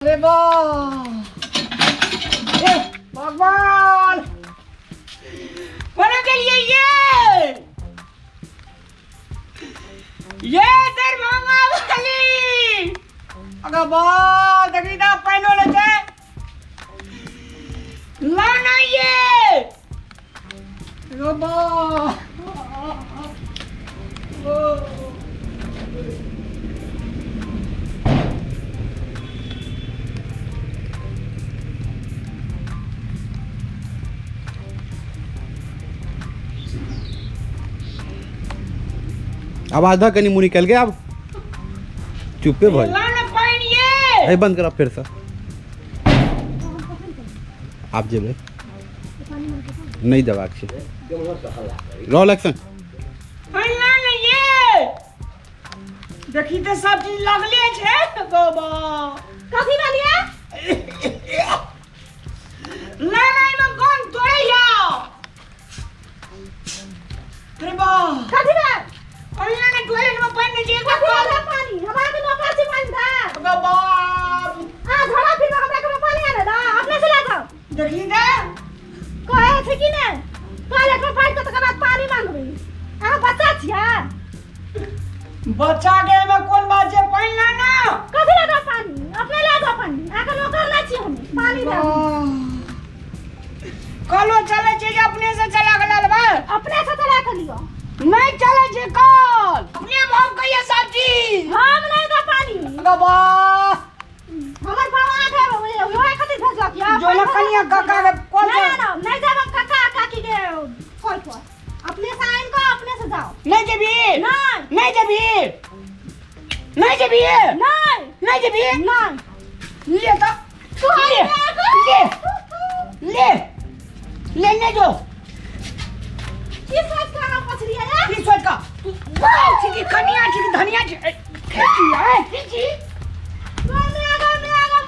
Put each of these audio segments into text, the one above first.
अरे भगवान बना के लिए ये तेर मामा वाली अगर बाल तकरीदा पहनो ले जाए लाना ये अब आधा कनी मुंह निकल गया। अब चुप्पे भाई अरे बंद करा फिर से आप जेबे नहीं दबा के रोल एक्शन देखी तो सब चीज लगले छे बाबा कथी बलिया लाइन में कौन तोड़े या अरे बा कथी बा अल्लाह ने टॉयलेट में पानी दे के कथी बा पानी हमारा के नौकर से पानी था बाबा आ धड़ा फिर हमरा के पानी आने दा अपने से ला जाओ देखी ना कहे छै कि ने टॉयलेट में पानी तो बाद पानी मांगबे आ बच्चा छिया बच्चा के में कौन बात है पानी लाना कथी ला दो पानी अपने ला दो पानी आके नौकर ना छी हम पानी दे कलो चले छे कि अपने से चला गला बा अपने से चला के लियो नहीं चले छे कल अपने भाव कहिए सब चीज हम नहीं दो पानी बाबा हमर बाबा आके ओए खातिर भेजवा किया जो लखनिया काका के कौन नहीं ना नहीं जाब काका काकी के कॉल पर अपने से आइन को अपने से जाओ नहीं जबी नहीं जबी नहीं जबी नहीं नहीं जबी नहीं ले तो ले लेने दो किस सोच का हम पछरी है किस सोच का छी खनिया छी धनिया छी खींची है खींची मैं आगा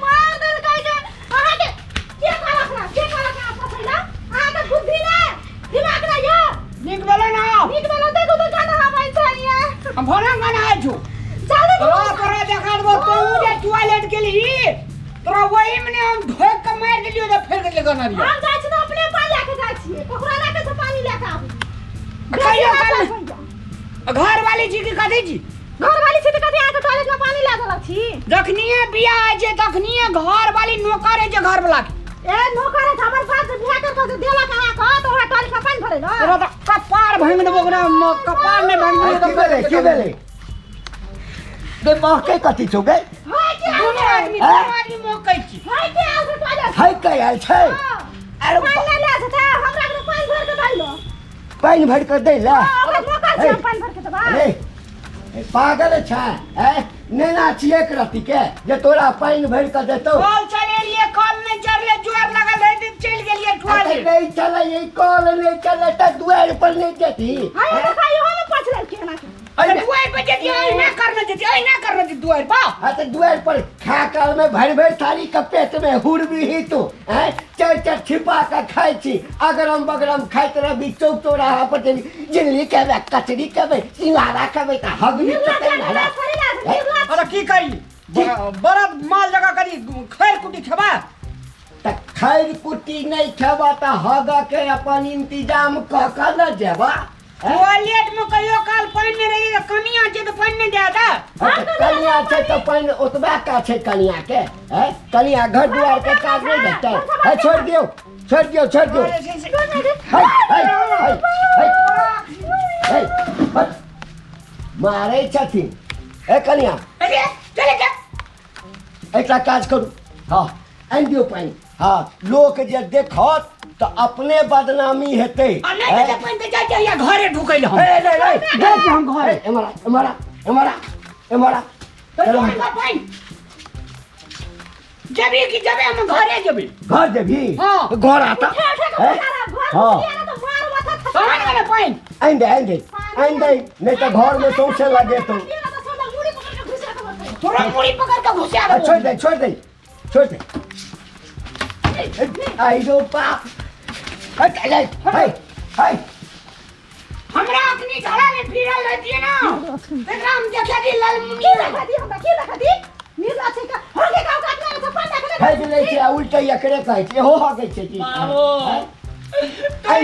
मार दल के आहा के के रखना पछला आहा के बुद्धि ने दिमाग ना यो नीक बोलो ना नीक बोलो देखो तो गाना हम चाहिए हम भोला गाना है जो चल तोरा देखा दो तू जे टॉयलेट के लिए तोरा वही में हम धोए के मार देलियो तो फिर के गाना रिया हम जाय छी तो अपने पानी लेके जाय छी कोकरा लेके से पानी लेके आबू कहियो कल घर वाली जी की कथी जी घर वाली से कथी आके टॉयलेट में पानी ला देलक छी जखनिए बियाह है जे तखनिए घर वाली नौकर है जे घर वाला के ए नौकर है हमर बात से बियाह कर के देला का तो ओरा टॉयलेट में पानी भरे ना तोरा तो कपार भांग देबो ओकरा कपार ने भांग देबो के बेले दे महके कथी छौ गए हाय के दोनों आदमी मौकै छी हाय के आउ से टॉयलेट हाय के आयल छै अरे पानी ले से हमरा के पानी भर के दैलो पानी भर के दै ला ओकरा नौकर से पानी भर के दबा अरे पागल छै नेना छिए एक रति के जे तोरा पानी भर के देतौ कल चले लिए कल नहीं चले जोर लगल रहे दिन चल गेलिए टॉयलेट नहीं चले ये कॉल नहीं चले त दुआर पर नहीं देती हाय देखा यो हम पछले के ना अरे दुआर पे जेती ओइ ना करना जेती दुआर पा हां तो दुआर पर खा काल में भर थाली के पेट में हुर भी ही तो चर छिपा के खाई छी अगरम बगरम खाइत रही चौक चौराहा पर जिल्ली के कचरी के सिंगारा के त हगनी अरे की करी बड़ा माल जगह करी खैर कुटी खबा त खैर कुटी नहीं खेबा त हग के अपन इंतजाम क के न जेबा टॉयलेट में कहियो काल पानी नहीं रही तो कनिया छै तो पानी नहीं देता कनिया छै तो पानी ओतबा का छै कनिया के कनिया घर दुआर के काज नहीं देतै छोड़ दियो मारे छथिन कनिया अरे चले जा एकटा काज करू हाँ आनि दियो पानी हाँ लोक जे देखत तो अपने बदनामी हेतै नहीं तो पानी दे जा या घरे ढुकैल हम देख हम घर एमरा तो पानी जबी की जबे हम घरे जबी घर जेबी हाँ। घर आता हां पानी वाला पानी आनि दे नहीं तो घर में सौंसे लगे तो थोड़ा मुड़ी पकड़ के घुसा दो छोड़ दे आई जो बाप हाय हमरा अपनी घड़ा में फिरल रहती है ना एकरा हम देखा दी लाल मुंडी की देखा दी नीला से का हो के का काटना से फेंक ले छै उल्टे एकरे कहै छै हो हगे छै की बाबू हैं? तू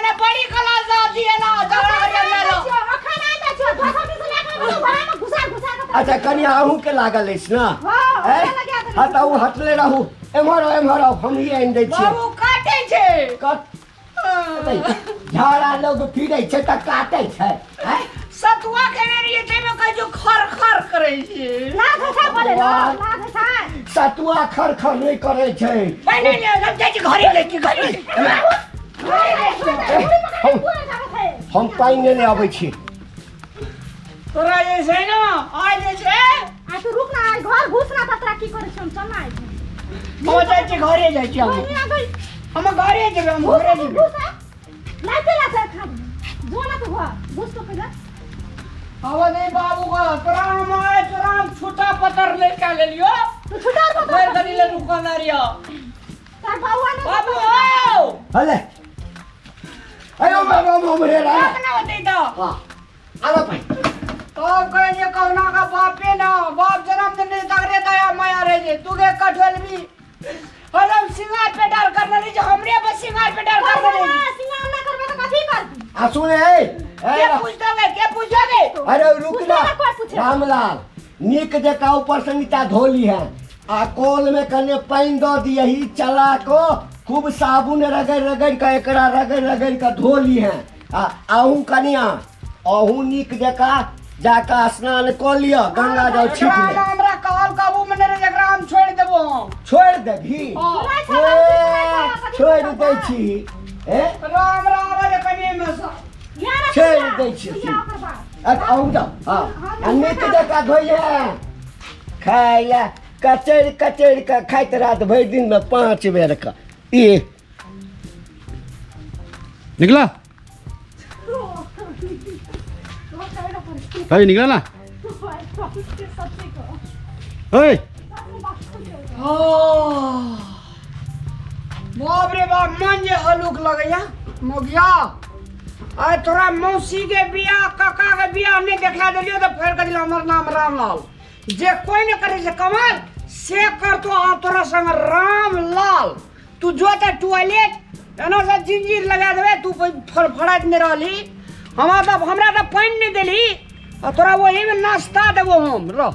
ना बड़ी क्लास आती है ना झगड़ा करने लो अखन आ जा छो धोखा से लेके घर में घुसा के अच्छा कनिया अहूँ के लागल अछि ना हाँ, हैं? ओकरा लगा देने हाँ तऽ उ हटले रहू एम्हर आउ हम ही आनि दै छियै बाबू काटे छे झाड़ा लोग फिरै छै तऽ काटै छै हैं? सतुआ खेने रहिए ते में कह जो खर खर करे छे लाग है बोले लाग है सतुआ खर खर नहीं करे छै बने ले हम जाई छी घरे ले की घरे हम पानि लेने आबै छी तोरा जे छै ना आज जे छै आ तू रुक ना घर घुस ना ततरा की करे छ हम चल ना हम जाई छी घरे जाई छी हम घरे जेबे हम घरे जेबे लाते लाते खा जो ना तू घुस तो पहले अब नहीं बाबू का तोरा छोटा पत्थर लेके ले लियो तू छुटा तो फिर करी ले दुकानदारिया तार बाबू ने बाबू आओ हले अयो बाबू हमरे रा अपना होते तो हां आलो भाई तो कहे जे कौना का बापे ना बाप जन्म दिन दे तगरे दया माया रे जे तू के कठल भी हम सिंगार पे डर करने रही जो हमरे बस सिंगार पे डर करने रही सिंगार ना करबे तो कथी करबी आ सुने के पूछोगे अरे रुक ना कोई पूछे। रामलाल नीक जका ऊपर से नीचा धोली है आ कोल में कने पानी दो दिए ही चला को खूब साबुन रगड़ रगड़ के एकरा रगड़ रगड़ के धोली है आ आहू कनिया आहू नीक जका जाका स्नान क लियो गंगा जल छीट ले हमरा काल काबू में रे जकरा हम छोड़ देबो छोड़ देभी छोड़ दै छी ए राम राम रे कनी में सा छोड़ दै छी आऊ जाओ हाँ नीक जका धोइए खाय ले कचर कचर के खाइत रात भरि दिन में 5 बेर का ये निकला भाई निकला ना ओए बाप रे बाप मन जे हलुक लगैया मोगिया आय तोरा मौसी के बियाह काका के बियाह नहीं देखला देलियो तो फेर कर दिला हमर नाम रामलाल जे कोई न करे से कमाल से कर तो आ तोरा संग रामलाल तू जो त टॉयलेट एना से जिंजीर लगा देबे तू फड़फड़ात नहीं रहली हमरा त पानी नहीं देली और तोरा वही में नाश्ता देबो हम रह